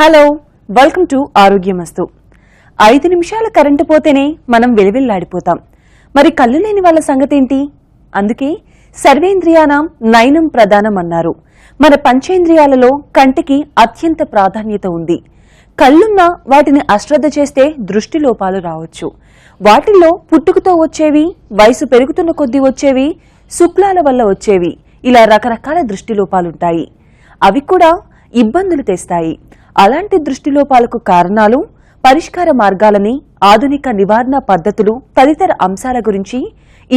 Hello, welcome to ఆరోగ్యమస్తు. 5 నిమిషాల current పోతేనే మనం వెలివెల్లాడిపోతాం. మరి కళ్ళు లేని వాళ్ళ సంగతేంటి? అందుకే సర్వేంద్రియానాం నయనం ప్రధానం అన్నారు. మన పంచేంద్రియాలలో కంటికి అత్యంత ప్రాధాన్యత ఉంది. కళ్ళున్నా వాటిని అశ్రద్ధ చేస్తే దృష్టి లోపాలు రావచ్చు. వాటిల్లో పుట్టుకతో వచ్చేవి, వయసు పెరుగుతున్న కొద్దీ వచ్చేవి, శుక్లాల వల్ల వచ్చేవి, ఇలా రకరకాల దృష్టి లోపాలుంటాయి. అవి కూడా ఇబ్బందులు తెస్తాయి. అలాంటి దృష్టిలోపాలకు కారణాలు, పరిష్కార మార్గాలని, ఆధునిక నివారణ పద్ధతులు తదితర అంశాల గురించి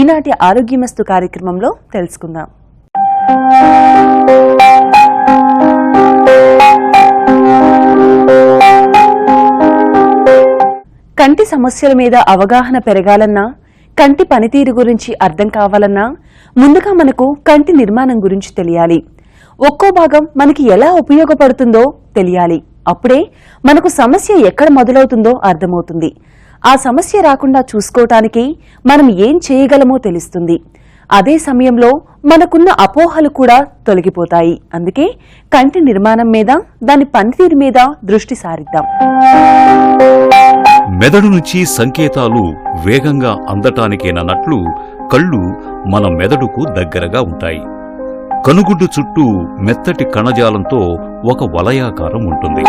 ఈనాటి ఆరోగ్యమస్తు కార్యక్రమంలో తెలుసుకుందాం. కంటి సమస్యల మీద అవగాహన పెరగాలన్నా, కంటి పనితీరు గురించి అర్థం కావాలన్నా ముందుగా మనకు కంటి నిర్మాణం గురించి తెలియాలి. ఒక్కో భాగం మనకి ఎలా ఉపయోగపడుతుందో తెలియాలి. అప్పుడే మనకు సమస్య ఎక్కడ మొదలవుతుందో అర్థమవుతుంది. ఆ సమస్య రాకుండా చూసుకోవటానికి మనం ఏం చేయగలమో తెలుస్తుంది. అదే సమయంలో మనకున్న అపోహలు కూడా తొలగిపోతాయి. అందుకే కంటి నిర్మాణం మీద, దాని పనితీరు మీద దృష్టి సారిద్దాం. మెదడు నుంచి సంకేతాలు వేగంగా అందటానికేనన్నట్లు కళ్ళు మన మెదడుకు దగ్గరగా ఉంటాయి. కనుగుడ్డు చుట్టూ మెత్తటి కణజాలంతో ఒక వలయాకారం ఉంటుంది.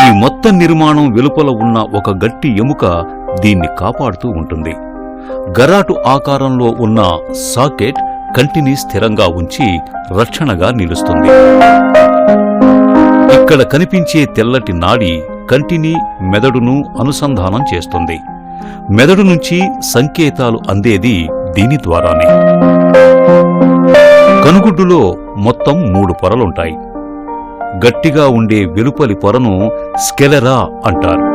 ఈ మొత్తం నిర్మాణం వెలుపల ఉన్న ఒక గట్టి ఎముక దీన్ని కాపాడుతూ ఉంటుంది. గరాటు ఆకారంలో ఉన్న సాకెట్ కంటిని స్థిరంగా ఉంచి రక్షణగా నిలుస్తుంది. ఇక్కడ కనిపించే తెల్లటి నాడి కంటిని, మెదడును అనుసంధానం చేస్తుంది. మెదడు నుంచి సంకేతాలు అందేది దీని ద్వారానే. కనుగుడ్డులో మొత్తం 3 పొరలుంటాయి. గట్టిగా ఉండే వెలుపలి పొరను స్కెలెరా అంటారు.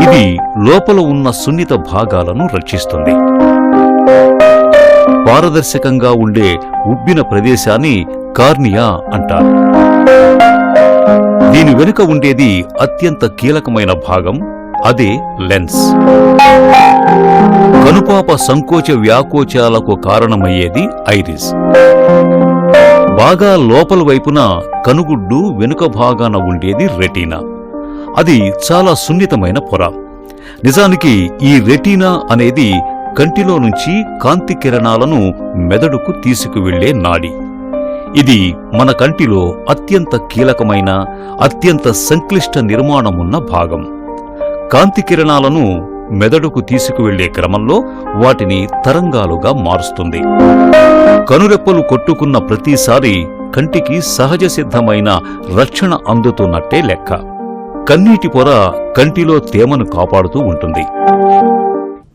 ఇది లోపల ఉన్న సున్నిత భాగాలను రక్షిస్తుంది. పారదర్శకంగా ఉండే ఉబ్బిన ప్రదేశాన్ని కార్నియా అంటారు. దీని వెనుక ఉండేది అత్యంత కీలకమైన భాగం, అదే లెన్స్. కనుపాప సంకోచ వ్యాకోచాలకు కారణమయ్యేది ఐరిస్. బాగా లోపల వైపున కనుగుడ్డు వెనుక భాగాన ఉండేది రెటీనా. అది చాలా సున్నితమైన పొర. నిజానికి ఈ రెటీనా అనేది కంటిలో నుంచి కాంతి కిరణాలను మెదడుకు తీసుకువెళ్లే నాడి. ఇది మన కంటిలో అత్యంత కీలకమైన, అత్యంత సంక్లిష్ట నిర్మాణమున్న భాగం. కాంతి కిరణాలను మెదడుకు తీసుకువెళ్లే క్రమంలో వాటిని తరంగాలుగా మారుస్తుంది. కనురెప్పలు కొట్టుకున్న ప్రతిసారి కంటికి సహజ సిద్ధమైన రక్షణ అందుతున్నట్టే లెక్క. కన్నీటి పొర కంటిలో తేమను కాపాడుతూ ఉంటుంది.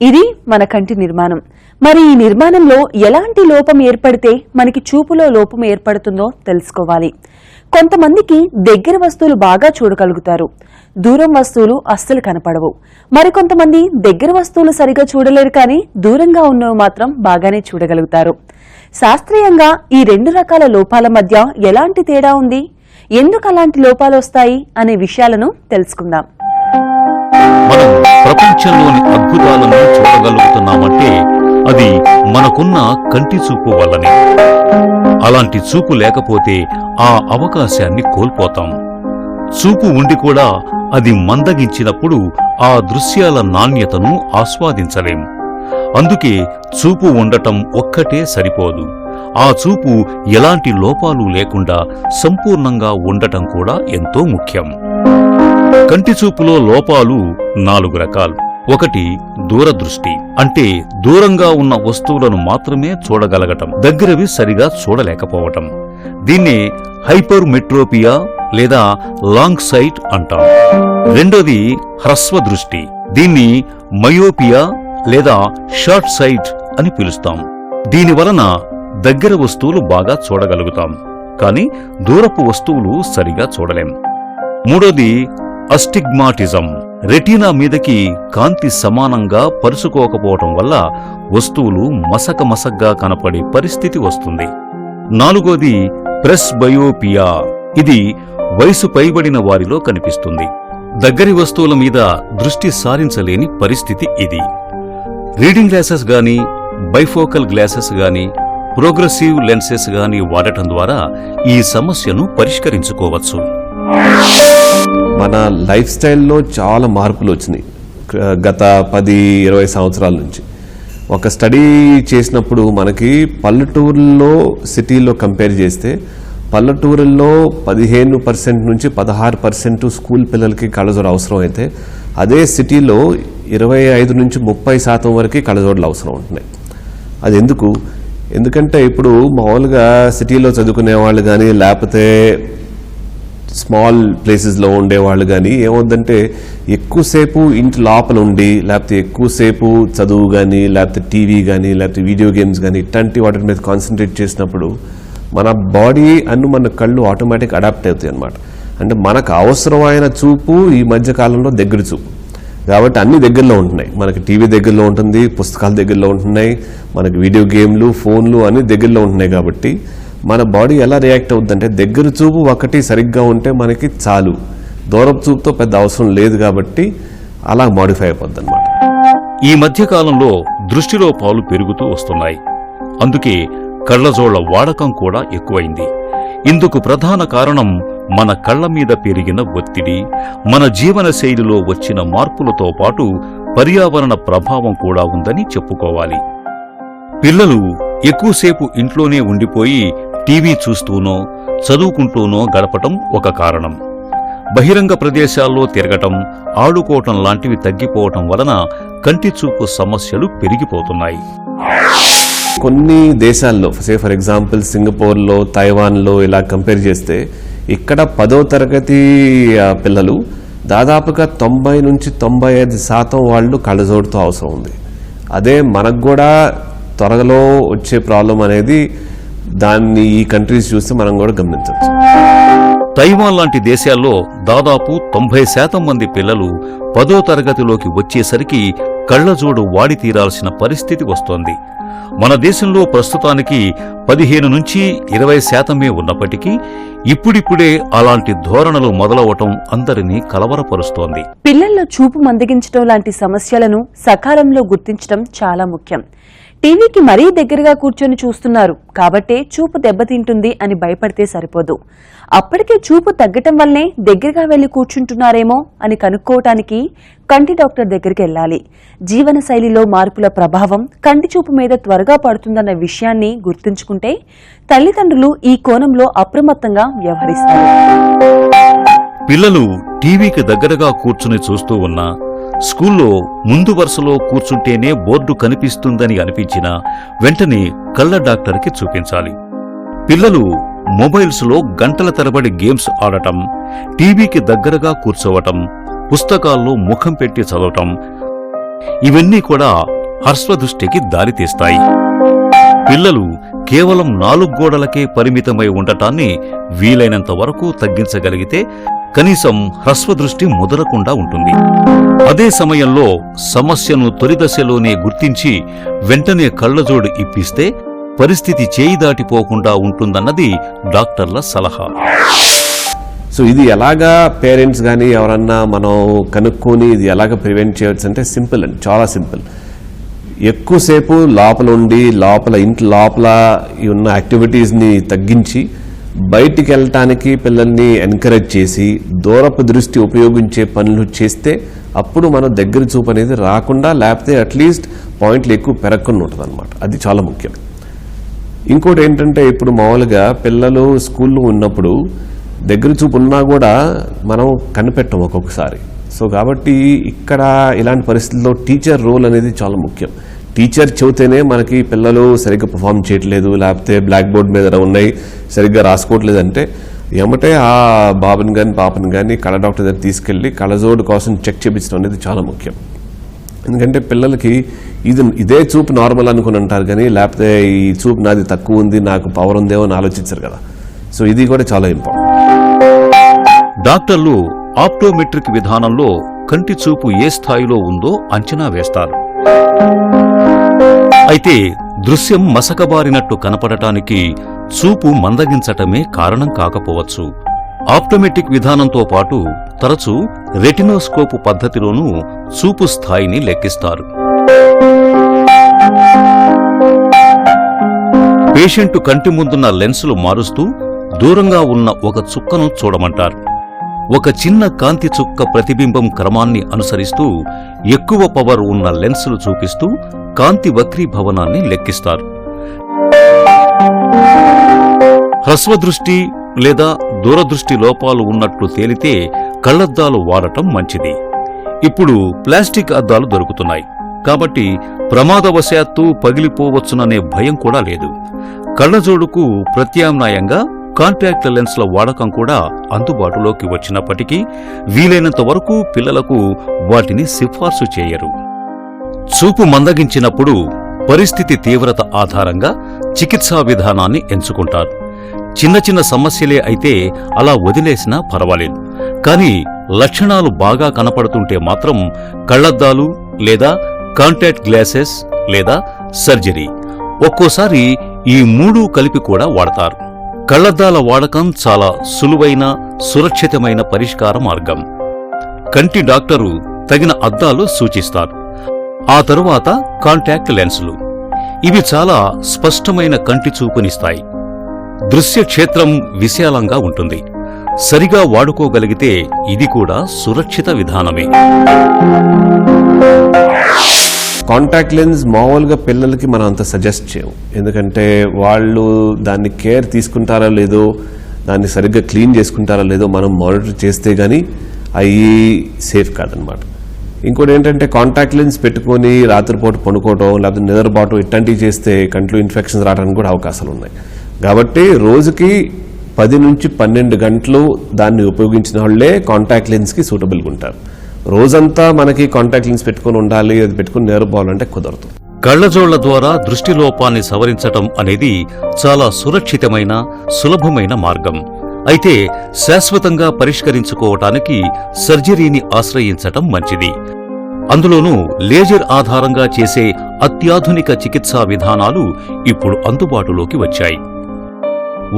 ఇది మన కంటి నిర్మాణం. మరి ఈ నిర్మాణంలో ఎలాంటి లోపం ఏర్పడితే మనకి చూపులో లోపం ఏర్పడుతుందో తెలుసుకోవాలి. కొంతమందికి దగ్గర వస్తువులు బాగా చూడగలుగుతారు, దూరం వస్తువులు అస్సలు కనపడవు. మరికొంతమంది దగ్గర వస్తువులు సరిగా చూడలేరు, కానీ దూరంగా ఉన్నవి మాత్రం బాగానే చూడగలుగుతారు. శాస్త్రీయంగా ఈ 2 రకాల లోపాల మధ్య ఎలాంటి తేడా ఉంది, ఎందుకు అలాంటి లోపాలు వస్తాయి అనే విషయాలను తెలుసుకుందాం. మనం ప్రపంచంలోని అద్భుతాలను చూడగలుగుతున్నామంటే అది మనకున్న కంటి చూపు వల్లనే. అలాంటి చూపు లేకపోతే ఆ అవకాశాన్ని కోల్పోతాం. చూపు ఉండి కూడా అది మందగించినప్పుడు ఆ దృశ్యాల నాణ్యతను ఆస్వాదించలేం. అందుకే చూపు ఉండటం ఒక్కటే సరిపోదు. ఆ చూపు ఎలాంటి లోపాలు లేకుండా సంపూర్ణంగా ఉండటం కూడా ఎంతో ముఖ్యం. కంటి చూపులో లోపాలు 4 రకాలు. 1 దూరదృష్టి, అంటే దూరంగా ఉన్న వస్తువులను మాత్రమే చూడగలగటం, దగ్గరవి సరిగా చూడలేకపోవటం. దీన్నే హైపర్మెట్రోపియా లేదా లాంగ్ సైట్ అంటాం. 2 హ్రస్వ దృష్టి, దీన్ని మయోపియా లేదా షార్ట్ సైట్ అని పిలుస్తాం. దీనివలన దగ్గర వస్తువులు బాగా చూడగలుగుతాం, కానీ దూరపు వస్తువులు సరిగా చూడలేం. 3 అస్టిగ్మాటిజం, రెటీనా మీదకి కాంతి సమానంగా పరుచుకోకపోవటం వల్ల వస్తువులు మసకమసగ్గా కనపడే పరిస్థితి వస్తుంది. 4 ప్రెస్బయోపియా, ఇది వయసు పైబడిన వారిలో కనిపిస్తుంది. దగ్గరి వస్తువుల మీద దృష్టి సారించలేని పరిస్థితి ఇది. రీడింగ్ గ్లాసెస్ గాని, బైఫోకల్ గ్లాసెస్ గాని, ప్రోగ్రెసివ్ లెన్సెస్ గాని వాడటం ద్వారా ఈ సమస్యను పరిష్కరించుకోవచ్చు. మన లైఫ్ స్టైల్లో చాలా మార్పులు వచ్చినాయి గత 10-20 సంవత్సరాల నుంచి. ఒక స్టడీ చేసినప్పుడు మనకి పల్లెటూరుల్లో సిటీలో కంపేర్ చేస్తే పల్లెటూరుల్లో 15% నుంచి 16% స్కూల్ పిల్లలకి కళ్ళజోడు అవసరం అయితే, అదే సిటీలో 25 నుంచి 30% వరకు కళ్ళజోడులు అవసరం ఉంటున్నాయి. అది ఎందుకంటే ఇప్పుడు మామూలుగా సిటీలో చదువుకునే వాళ్ళు కానీ లేకపోతే స్మాల్ ప్లేసెస్లో ఉండేవాళ్ళు కానీ ఏమవుద్దంటే ఎక్కువసేపు ఇంటి లోపల ఉండి లేకపోతే ఎక్కువసేపు చదువు కానీ లేకపోతే టీవీ కానీ లేకపోతే వీడియో గేమ్స్ కానీ ఇట్లాంటి వాటి మీద కాన్సన్ట్రేట్ చేసినప్పుడు మన బాడీ మన కళ్ళు ఆటోమేటిక్ అడాప్ట్ అవుతాయి అన్నమాట. అంటే మనకు అవసరమైన చూపు ఈ మధ్య కాలంలో దగ్గర చూపు కాబట్టి అన్ని దగ్గరలో ఉంటున్నాయి. మనకి టీవీ దగ్గరలో ఉంటుంది, పుస్తకాలు దగ్గరలో ఉంటున్నాయి, మనకి వీడియో గేమ్లు, ఫోన్లు అన్ని దగ్గరలో ఉంటున్నాయి. కాబట్టి మన బాడీ ఎలా రియాక్ట్ అవుతుందంటే దగ్గర చూపు ఒకటి సరిగ్గా ఉంటే మనకి చాలు, దూరపు చూపుతో పెద్ద అవసరం లేదు కాబట్టి అలా మాడిఫై అయిపోద్ది అన్నమాట. ఈ మధ్యకాలంలో దృష్టిలోపాలు పెరుగుతూ వస్తున్నాయి. అందుకే కళ్లజోళ్ల వాడకం కూడా ఎక్కువైంది. ఇందుకు ప్రధాన కారణం మన కళ్ల మీద పెరిగిన ఒత్తిడి, మన జీవన శైలిలో వచ్చిన మార్పులతో పాటు పర్యావరణ ప్రభావం కూడా ఉందని చెప్పుకోవాలి. పిల్లలు ఎక్కువసేపు ఇంట్లోనే ఉండిపోయి టీవీ చూస్తూనో చదువుకుంటూనో గడపటం ఒక కారణం. బహిరంగ ప్రదేశాల్లో తిరగటం, ఆడుకోవటం లాంటివి తగ్గిపోవటం వలన కంటి చూపు సమస్యలు పెరిగిపోతున్నాయి. కొన్ని దేశాల్లో ఫర్ ఎగ్జాంపుల్ సింగపూర్లో, తైవాన్లో ఇలా కంపేర్ చేస్తే ఇక్కడ 10వ తరగతి పిల్లలు దాదాపుగా 90 నుంచి 95% వాళ్ళు కళ్ళజోడుతో అవసరం ఉంది. అదే మనకు కూడా త్వరలో వచ్చే ప్రాబ్లం అనేది దాన్ని ఈ కంట్రీస్ చూస్తే మనం కూడా గమనించవచ్చు. తైవాన్ లాంటి దేశాల్లో దాదాపు 90% మంది పిల్లలు 10వ తరగతిలోకి వచ్చేసరికి కళ్లజోడు వాడి తీరాల్సిన పరిస్థితి వస్తోంది. మన దేశంలో ప్రస్తుతానికి 15 నుంచి 20% ఉన్నప్పటికీ ఇప్పుడిప్పుడే అలాంటి ధోరణులు మొదలవటం అందరినీ కలవరపరుస్తోంది. పిల్లల్లో చూపు మందగించడం లాంటి సమస్యలను సకాలంలో గుర్తించడం చాలా ముఖ్యం. టీవీకి మరీ దగ్గరగా కూర్చొని చూస్తున్నారు కాబట్టే చూపు దెబ్బతింటుంది అని భయపడితే సరిపోదు. అప్పటికే చూపు తగ్గటం వల్లనే దగ్గరగా వెళ్లి కూర్చుంటున్నారేమో అని కనుక్కోవటానికి కంటి డాక్టర్ దగ్గరికి వెళ్లాలి. జీవన శైలిలో మార్పుల ప్రభావం కంటి చూపు మీద త్వరగా పడుతుందన్న విషయాన్ని గుర్తుంచుకుంటే తల్లిదండ్రులు ఈ కోణంలో అప్రమత్తంగా వ్యవహరిస్తారు. పిల్లలు టీవీకి దగ్గరగా కూర్చుని చూస్తూ ఉన్నా, స్కూల్లో ముందు వరుసలో కూర్చుంటేనే బోర్డు కనిపిస్తుందని అనిపించినా వెంటనే కళ్ల డాక్టర్కి చూపించాలి. పిల్లలు మొబైల్స్లో గంటల తరబడి గేమ్స్ ఆడటం, టీవీకి దగ్గరగా కూర్చోవటం, పుస్తకాల్లో ముఖం పెట్టి చదవటం ఇవన్నీ కూడా హర్స్వదృష్టికి దారితీస్తాయి. పిల్లలు కేవలం 4 గోడలకే పరిమితమై ఉండటాన్ని వీలైనంత వరకు తగ్గించగలిగితే కనీసం హ్రస్వదృష్టి ముదరకుండా ఉంటుంది. అదే సమయంలో సమస్యను తొలిదశలోనే గుర్తించి వెంటనే కళ్లజోడు ఇప్పిస్తే పరిస్థితి చేయి దాటిపోకుండా ఉంటుందన్నది డాక్టర్ల సలహా. సో ఇది ఎలాగా పేరెంట్స్ కానీ ఎవరన్నా మనం కనుక్కొని ఇది ఎలాగ ప్రివెంట్ చేయవచ్చు అంటే సింపుల్ అండి, చాలా సింపుల్. ఎక్కువసేపు లోపల ఉండి ఇంటి లోపల ఉన్న యాక్టివిటీస్ని తగ్గించి బయటికి వెళ్ళటానికి పిల్లల్ని ఎంకరేజ్ చేసి దూరపు దృష్టి ఉపయోగించే పనులు చేస్తే అప్పుడు మనం దగ్గర చూపు అనేది రాకుండా లేకపోతే అట్లీస్ట్ పాయింట్లు ఎక్కువ పెరగకుండా ఉంటుంది అనమాట. అది చాలా ముఖ్యం. ఇంకోటి ఏంటంటే ఇప్పుడు మామూలుగా పిల్లలు స్కూల్లో ఉన్నప్పుడు దగ్గర చూపు ఉన్నా కూడా మనం కనిపెట్టం ఒక్కొక్కసారి. సో కాబట్టి ఇక్కడ ఇలాంటి పరిస్థితుల్లో టీచర్ రోల్ అనేది చాలా ముఖ్యం. టీచర్ చెబితేనే మనకి పిల్లలు సరిగ్గా పర్ఫామ్ చేయట్లేదు లేకపోతే బ్లాక్ బోర్డ్ మీద ఉన్నాయి సరిగ్గా రాసుకోవట్లేదు అంటే ఏమంటే ఆ బాబుని కానీ పాపని కానీ కళ్ళ డాక్టర్ దగ్గర తీసుకెళ్ళి కళ్ళజోడు కోసం చెక్ చేయించడం అనేది చాలా ముఖ్యం. ఎందుకంటే పిల్లలకి ఇదే చూపు నార్మల్ అనుకుని అంటారు కానీ లేకపోతే ఈ చూపు నాది తక్కువ ఉంది నాకు పవర్ ఉందేమో అని ఆలోచించారు కదా. సో ఇది కూడా చాలా ఇంపార్టెంట్. డాక్టర్లు ఆప్టోమెట్రిక్ విధానంలో కంటి చూపు ఏ స్థాయిలో ఉందో అంచనా వేస్తారు. అయితే దృశ్యం మసకబారినట్టు కనపడటానికి చూపు మందగించటమే కారణం కాకపోవచ్చు. ఆప్టోమెట్రిక్ విధానంతో పాటు తరచూ రెటినోస్కోపు పద్ధతిలోనూ చూపు స్థాయిని లెక్కిస్తారు. పేషెంట్ కంటి ముందున్న లెన్సులు మారుస్తూ దూరంగా ఉన్న ఒక చుక్కను చూడమంటారు. ఒక చిన్న కాంతి చుక్క ప్రతిబింబం క్రమాన్ని అనుసరిస్తూ ఎక్కువ పవర్ ఉన్న లెన్సులు చూపిస్తూ కాంతి వక్రీభవనాన్ని లెక్కిస్తారు. హ్రస్వదృష్టి లేదా దూరదృష్టి లోపాలు ఉన్నట్లు తేలితే కళ్లద్దాలు వాడటం మంచిది. ఇప్పుడు ప్లాస్టిక్ అద్దాలు దొరుకుతున్నాయి కాబట్టి ప్రమాదవశాత్తు పగిలిపోవచ్చుననే భయం కూడా లేదు. కళ్లజోడుకు ప్రత్యామ్నాయంగా కాంటాక్ట్ లెన్స్ల వాడకం కూడా అందుబాటులోకి వచ్చినప్పటికీ వీలైనంత వరకు పిల్లలకు వాటిని సిఫార్సు చేయరు. చూపు మందగించినప్పుడు పరిస్థితి తీవ్రత ఆధారంగా చికిత్సా విధానాన్ని ఎంచుకుంటారు. చిన్న చిన్న సమస్యలే అయితే అలా వదిలేసినా పర్వాలేదు. కానీ లక్షణాలు బాగా కనపడుతుంటే మాత్రం కళ్లద్దాలు లేదా కాంటాక్ట్ గ్లాసెస్ లేదా సర్జరీ, ఒక్కోసారి ఈ మూడూ కలిపి కూడా వాడతారు. కళ్లద్దాల వాడకం చాలా సులువైన, సురక్షితమైన పరిష్కార మార్గం. కంటి డాక్టరు తగిన అద్దాలు సూచిస్తారు. ఆ తరువాత కాంటాక్ట్ లెన్సులు. ఇవి చాలా స్పష్టమైన కంటి చూపునిస్తాయి. దృశ్య క్షేత్రం విశాలంగా ఉంటుంది. సరిగా వాడుకోగలిగితే ఇది కూడా సురక్షిత విధానమే. కాంటాక్ట్ లెన్స్ మామూలుగా పిల్లలకి మనం అంత సజెస్ట్ చేయము. ఎందుకంటే వాళ్ళు దాన్ని కేర్ తీసుకుంటారో లేదో, దాన్ని సరిగ్గా క్లీన్ చేసుకుంటారో లేదో మనం మానిటర్ చేస్తే గానీ అవి సేఫ్ కాదనమాట. ఇంకోటి ఏంటంటే కాంటాక్ట్ లెన్స్ పెట్టుకొని రాత్రిపూట పడుకోవటం లేకపోతే నిద్రపోవటం ఇట్లాంటివి చేస్తే కంట్లో ఇన్ఫెక్షన్స్ రావడానికి కూడా అవకాశాలు ఉన్నాయి. కాబట్టి రోజుకి 10 నుంచి 12 గంటలు దాన్ని ఉపయోగించిన వాళ్ళే కాంటాక్ట్ లెన్స్కి సూటబుల్గా ఉంటారు. రోజంతా మనకి కాంటాక్ట్ లెన్స్ పెట్టుకుని ఉండాలి, అది పెట్టుకుని నిద్రపోవాలంటే కుదరదు. కళ్లజోళ్ల ద్వారా దృష్టిలోపాన్ని సవరించటం అనేది చాలా సురక్షితమైన, సులభమైన మార్గం. అయితే శాశ్వతంగా పరిష్కరించుకోవటానికి సర్జరీని ఆశ్రయించటం మంచిది. అందులోనూ లేజర్ ఆధారంగా చేసే అత్యాధునిక చికిత్సా విధానాలు ఇప్పుడు అందుబాటులోకి వచ్చాయి.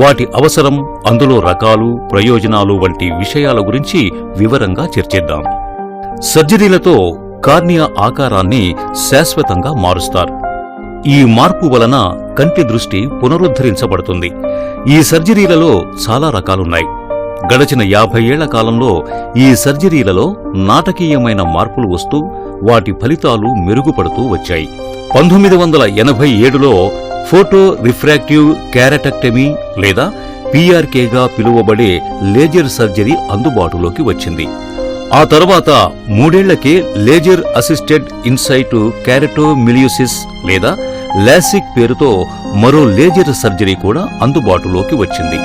వాటి అవసరం, అందులో రకాలు, ప్రయోజనాలు వంటి విషయాల గురించి వివరంగా చర్చిద్దాం. సర్జరీలతో కార్నియా ఆకారాన్ని శాశ్వతంగా మారుస్తారు. ఈ మార్పు వలన కంటి దృష్టి పునరుద్ధరించబడుతుంది. ఈ సర్జరీలలో చాలా రకాలున్నాయి. గడచిన 50 ఏళ్ల కాలంలో ఈ సర్జరీలలో నాటకీయమైన మార్పులు వస్తూ వాటి ఫలితాలు మెరుగుపడుతూ వచ్చాయి. 1987లో ఫోటో రిఫ్రాక్టివ్ క్యారటెక్టమీ లేదా పీఆర్కేగా పిలువబడే లేజర్ సర్జరీ అందుబాటులోకి వచ్చింది. ఆ తర్వాత 3 ఏళ్లకే లేజర్ అసిస్టెడ్ ఇన్సైటు క్యారటోమిలియోసిస్ లేదా లాసిక్ పేరుతో మరో లేజర్ సర్జరీ కూడా అందుబాటులోకి వచ్చింది.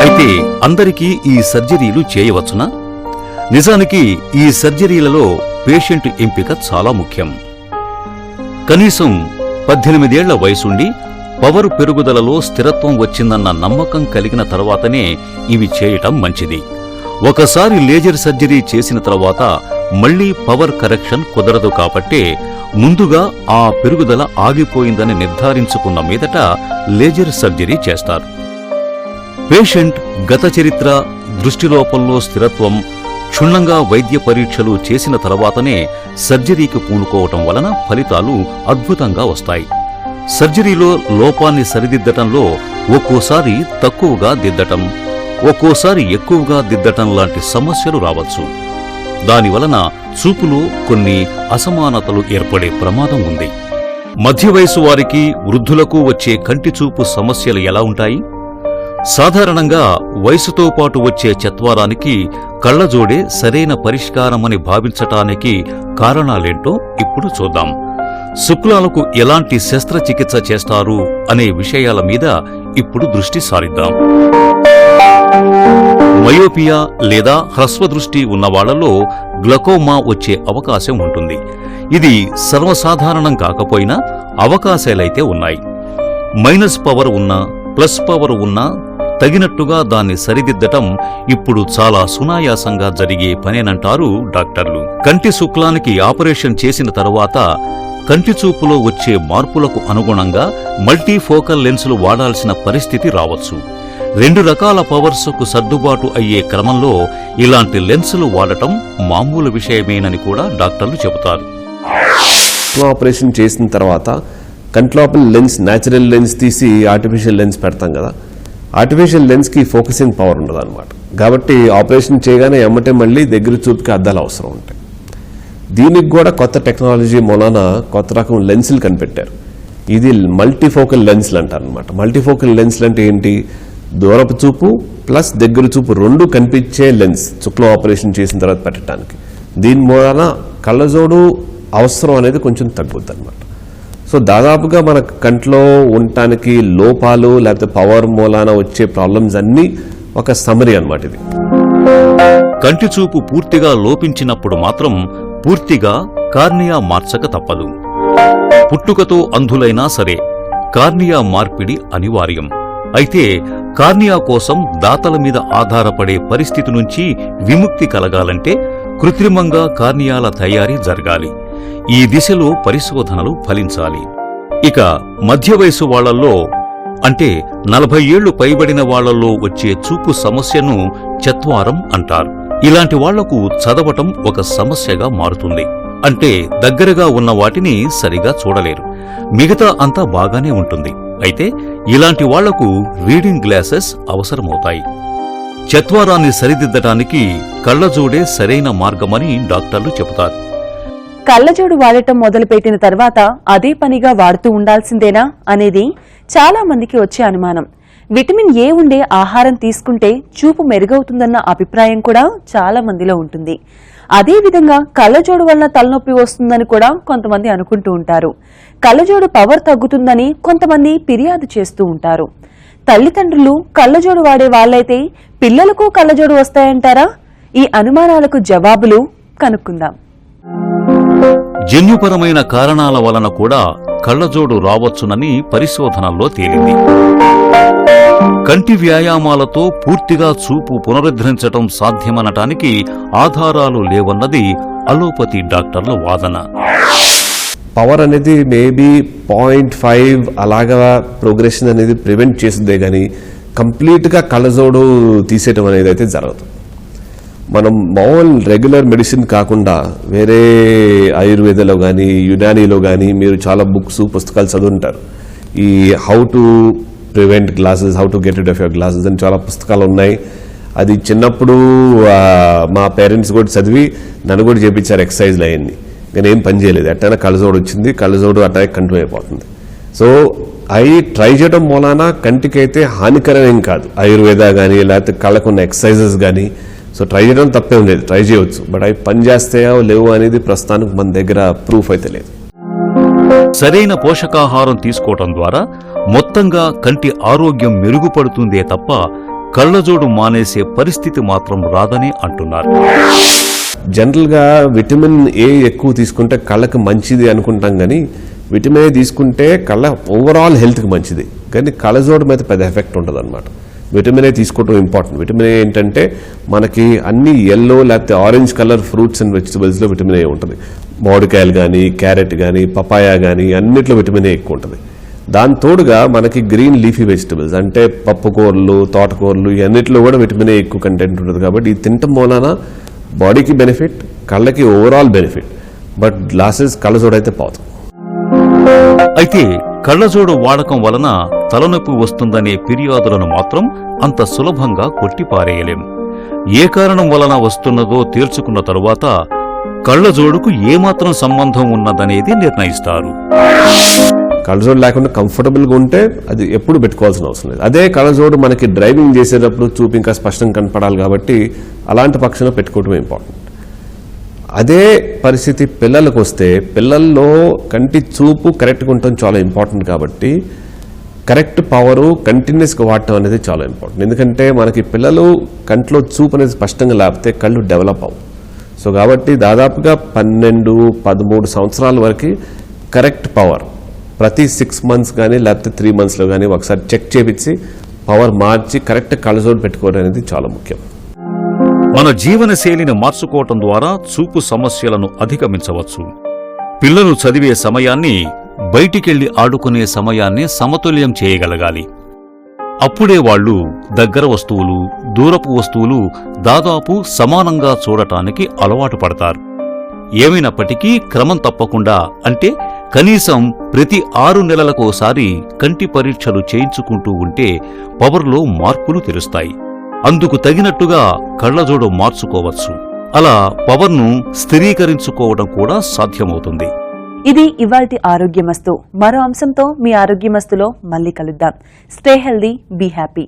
అయితే అందరికీ ఈ సర్జరీలు చేయవచ్చునా? నిజానికి ఈ సర్జరీలలో పేషెంట్ ఎంపిక చాలా ముఖ్యం. కనీసం 18 ఏళ్ల వయసుండి పవర్ పెరుగుదలలో స్థిరత్వం వచ్చిందన్న నమ్మకం కలిగిన తర్వాతనే ఇవి చేయటం మంచిది. ఒకసారి లేజర్ సర్జరీ చేసిన తర్వాత మళ్లీ పవర్ కరెక్షన్ కుదరదు కాబట్టే ముందుగా ఆ పెరుగుదల ఆగిపోయిందని నిర్ధారించుకున్న మీదట లేజర్ సర్జరీ చేస్తారు. పేషెంట్ గత చరిత్ర, దృష్టిలోపంలో స్థిరత్వం, క్షుణ్ణంగా వైద్య పరీక్షలు చేసిన తర్వాతనే సర్జరీకి పూనుకోవటం వలన ఫలితాలు అద్భుతంగా వస్తాయి. సర్జరీలో లోపాన్ని సరిదిద్దటంలో ఒక్కోసారి తక్కువగా దిద్దటం, ఒక్కోసారి ఎక్కువగా దిద్దటం లాంటి సమస్యలు రావచ్చు. దానివలన చూపులో కొన్ని అసమానతలు ఏర్పడే ప్రమాదం ఉంది. మధ్య వయసు వారికి, వృద్ధులకు వచ్చే కంటి చూపు సమస్యలు ఎలా ఉంటాయి? సాధారణంగా వయసుతో పాటు వచ్చే చత్వారానికి కళ్లజోడే సరైన పరిష్కారమని భావించటానికి కారణాలేంటో ఇప్పుడు చూద్దాం. శుక్లాలకు ఎలాంటి శస్త్రచికిత్స చేస్తారు అనే విషయాల మీద ఇప్పుడు దృష్టి సారిద్దాం. మయోపియా లేదా హ్రస్వదృష్టి ఉన్నవాళ్లలో గ్లకోమా వచ్చే అవకాశం ఉంటుంది. ఇది సర్వసాధారణం కాకపోయినా అవకాశాలైతే ఉన్నాయి. మైనస్ పవర్ ఉన్నా, ప్లస్ పవర్ ఉన్నా తగినట్టుగా దాన్ని సరిదిద్దటం ఇప్పుడు చాలా సునాయాసంగా జరిగే పనేనంటారు డాక్టర్లు. కంటి శుక్లానికి ఆపరేషన్ చేసిన తరువాత కంటి చూపులో వచ్చే మార్పులకు అనుగుణంగా మల్టీఫోకల్ లెన్సులు వాడాల్సిన పరిస్థితి రావచ్చు. 2 రకాల పవర్స్కు సర్దుబాటు అయ్యే క్రమంలో ఇలాంటి లెన్సులు వాడటం మామూలు విషయమేనని కూడా డాక్టర్లు చెబుతారు. ఆపరేషన్ చేసిన తర్వాత కంట్లోపల లెన్స్, న్యాచురల్ లెన్స్ తీసి ఆర్టిఫిషియల్ లెన్స్ పెడతాం కదా, ఆర్టిఫిషియల్ లెన్స్కి ఫోకసింగ్ పవర్ ఉండదు అనమాట. కాబట్టి ఆపరేషన్ చేయగానే ఎమ్మటే మళ్ళీ దగ్గర చూపుకి అద్దాలు అవసరం ఉంటాయి. దీనికి కూడా కొత్త టెక్నాలజీ మూలాన కొత్త రకం లెన్సులు కనిపెట్టారు. ఇది మల్టీఫోకల్ లెన్స్లు అంటారు అనమాట. మల్టీఫోకల్ లెన్స్లు అంటే ఏంటి? దూరపు చూపు ప్లస్ దగ్గర చూపు రెండు కనిపించే లెన్స్ చుక్కలో ఆపరేషన్ చేసిన తర్వాత పెట్టడానికి. దీని మూలాన కళ్ళజోడు అవసరం అనేది కొంచెం తగ్గుద్ది అనమాట. సో దాదాపుగా మన కంట్లో ఉండటానికి లోపాలు లేకపోతే పవర్ మూలాన వచ్చే ప్రాబ్లమ్స్ అన్నీ ఒక సమరీ అన్నమాట ఇది. కంటి చూపు పూర్తిగా లోపించినప్పుడు మాత్రం పూర్తిగా కార్నియా మార్చక తప్పదు. పుట్టుకతో అంధులైనా సరే కార్నియా మార్పిడి అనివార్యం. అయితే కార్నియా కోసం దాతల మీద ఆధారపడే పరిస్థితి నుంచి విముక్తి కలగాలంటే కృత్రిమంగా కార్నియాల తయారీ జరగాలి. ఈ దిశలో పరిశోధనలు ఫలించాలి. ఇక మధ్య వయసు వాళ్లల్లో అంటే 40 ఏళ్లు పైబడిన వాళ్లలో వచ్చే చూపు సమస్యను చత్వారం అంటారు. ఇలాంటి వాళ్లకు చదవటం ఒక సమస్యగా మారుతుంది. అంటే దగ్గరగా ఉన్న వాటిని సరిగా చూడలేరు, మిగతా అంతా బాగానే ఉంటుంది. అయితే ఇలాంటి వాళ్లకు రీడింగ్ గ్లాసెస్ అవసరమవుతాయి. చత్వారాన్ని సరిదిద్దటానికి కళ్లజోడే సరైన మార్గమని డాక్టర్లు చెబుతారు. కళ్లజోడు వాడటం మొదలుపెట్టిన తర్వాత అదే పనిగా వాడుతూ ఉండాల్సిందేనా అనేది చాలా మందికి వచ్చే అనుమానం. విటమిన్ ఏ ఉండే ఆహారం తీసుకుంటే చూపు మెరుగవుతుందన్న అభిప్రాయం కూడా చాలా మందిలో ఉంటుంది. అదేవిధంగా కళ్లజోడు వలన తలనొప్పి వస్తుందని కూడా కొంతమంది అనుకుంటూ ఉంటారు. కళ్లజోడు పవర్ తగ్గుతుందని కొంతమంది ఫిర్యాదు చేస్తూ ఉంటారు. తల్లిదండ్రులు కళ్లజోడు వాడే వాళ్లైతే పిల్లలకు కళ్లజోడు వస్తాయంటారా? ఈ అనుమానాలకు జవాబులు కనుక్కుందాం. జన్యుపరమైన కారణాల వలన కూడా కళ్లజోడు రావచ్చునని పరిశోధనల్లో తేలింది. కంటి వ్యాయామాలతో పూర్తిగా చూపు పునరుద్ధరించటం సాధ్యమనటానికి ఆధారాలు లేవన్నది అలోపతి డాక్టర్ల వాదన. పవర్ అనేది మేబీ 0.5 అలాగా ప్రోగ్రెషన్ అనేది ప్రివెంట్ చేస్తుందే కానీ కంప్లీట్గా కళ్ళజోడు తీసేయటం అనేది అయితే జరగదు. మనం మామూలు రెగ్యులర్ మెడిసిన్ కాకుండా వేరే ఆయుర్వేదలో కానీ యునానీలో కానీ మీరు చాలా బుక్స్ పుస్తకాలు చదువుంటారు. ఈ how to prevent glasses, how to get rid of your glasses అని చాలా పుస్తకాలు ఉన్నాయి. అది చిన్నప్పుడు మా పేరెంట్స్ కూడా చదివి నన్ను కూడా చేయించారు ఎక్సర్సైజ్లు అవన్నీ. నేనేం పని చేయలేదు. ఎట్టైనా కళ్ళజోడు వచ్చింది, కళ్ళజోడు అట్టాగే కంటిన్యూ అయిపోతుంది. సో అవి ట్రై చేయడం మూలాన కంటికైతే హానికరమేం కాదు. ఆయుర్వేద కానీ లేకపోతే కళ్ళకున్న ఎక్సర్సైజెస్ కానీ సో ట్రై చేయడం తప్పేం లేదు, ట్రై చేయవచ్చు. బట్ అవి పని చేస్తాయో లేవు అనేది ప్రస్తుతానికి మన దగ్గర ప్రూఫ్ అయితే లేదు. సరైన పోషకాహారం తీసుకోవటం ద్వారా మొత్తంగా కంటి ఆరోగ్యం మెరుగుపడుతుందే తప్ప కళ్లజోడు మానేసే పరిస్థితి మాత్రం రాదని అంటున్నారు. జనరల్గా విటమిన్ ఏ ఎక్కువ తీసుకుంటే కళ్ళకి మంచిది అనుకుంటాం, కానీ విటమిన్ ఏ తీసుకుంటే కళ్ళ ఓవరాల్ హెల్త్కి మంచిది, కానీ కళ్ళజోడు మీద పెద్ద ఎఫెక్ట్ ఉంటుంది అనమాట. విటమిన్ ఏ తీసుకోవడం ఇంపార్టెంట్. విటమిన్ ఏ ఏంటంటే మనకి అన్ని ఎల్లో లేకపోతే ఆరెంజ్ కలర్ ఫ్రూట్స్ అండ్ వెజిటబుల్స్లో విటమిన్ ఏ ఉంటుంది. మామిడికాయలు కానీ, క్యారెట్ కానీ, పపాయా కానీ అన్నిట్లో విటమిన్ ఏ ఎక్కువ ఉంటుంది. దాని తోడుగా మనకి గ్రీన్ లీఫీ వెజిటబుల్స్ అంటే పప్పుకూరలు, తోటకూరలు ఇవన్నిట్లో కూడా విటమిన్ ఏ ఎక్కువ కంటెంట్ ఉంటుంది. కాబట్టి ఇది తినటం మూలాన బాడీకి బెనిఫిట్, కళ్ళకి ఓవరాల్ బెనిఫిట్. బట్ గ్లాసెస్ కళ్ళజోడైతే పోతాం. అయితే కళ్లజోడు వాడకం వలన తలనొప్పి వస్తుందనే ఫిర్యాదులను మాత్రం అంత సులభంగా కొట్టిపారేయలేం. ఏ కారణం వలన వస్తున్నదో తేల్చుకున్న తరువాత కళ్లజోడుకు ఏమాత్రం సంబంధం ఉన్నదనేది నిర్ణయిస్తారు. కళ్ళజోడు లేకుండా కంఫర్టబుల్గా ఉంటే అది ఎప్పుడు పెట్టుకోవాల్సిన అవసరం లేదు. అదే కళ్ళజోడు మనకి డ్రైవింగ్ చేసేటప్పుడు చూపు ఇంకా స్పష్టంగా కనపడాలి కాబట్టి అలాంటి పక్షంలో పెట్టుకోవడమే ఇంపార్టెంట్. అదే పరిస్థితి పిల్లలకు వస్తే పిల్లల్లో కంటి చూపు కరెక్ట్గా ఉండటం చాలా ఇంపార్టెంట్. కాబట్టి కరెక్ట్ పవరు కంటిన్యూస్గా వాడటం అనేది చాలా ఇంపార్టెంట్. ఎందుకంటే మనకి పిల్లలు కంట్లో చూపు అనేది స్పష్టంగా లేకపోతే కళ్ళు డెవలప్ అవ్వు. సో కాబట్టి దాదాపుగా 12-13 సంవత్సరాల వరకు కరెక్ట్ పవర్ ప్రతి 6 months కానీ లేకపోతే 3 monthsలో కానీ ఒకసారి చెక్ చేపించి పవర్ మార్చి కరెక్ట్ కళ్ళజోడు పెట్టుకోవడం అనేది చాలా ముఖ్యం. మన జీవనశైలిని మార్చుకోవటం ద్వారా చూపు సమస్యలను అధిగమించవచ్చు. పిల్లలు చదివే సమయాన్ని, బయటికెళ్లి ఆడుకునే సమయాన్ని సమతుల్యం చేయగలగాలి. అప్పుడే వాళ్లు దగ్గర వస్తువులు, దూరపు వస్తువులు దాదాపు సమానంగా చూడటానికి అలవాటు పడతారు. ఏమైనప్పటికీ క్రమం తప్పకుండా అంటే కనీసం ప్రతి 6 నెలలకోసారి కంటి పరీక్షలు చేయించుకుంటూ ఉంటే పవర్లో మార్పులు తెలుస్తాయి. అందుకు తగినట్టుగా కళ్లజోడు మార్చుకోవచ్చు. అలా పవర్ను స్థిరీకరించుకోవడం కూడా సాధ్యమవుతుంది. ఇది ఇవాల్టి ఆరోగ్యమస్తు. మరో అంశంతో మీ ఆరోగ్యమస్తులో మళ్ళీ కలుద్దాం. Stay healthy, be happy.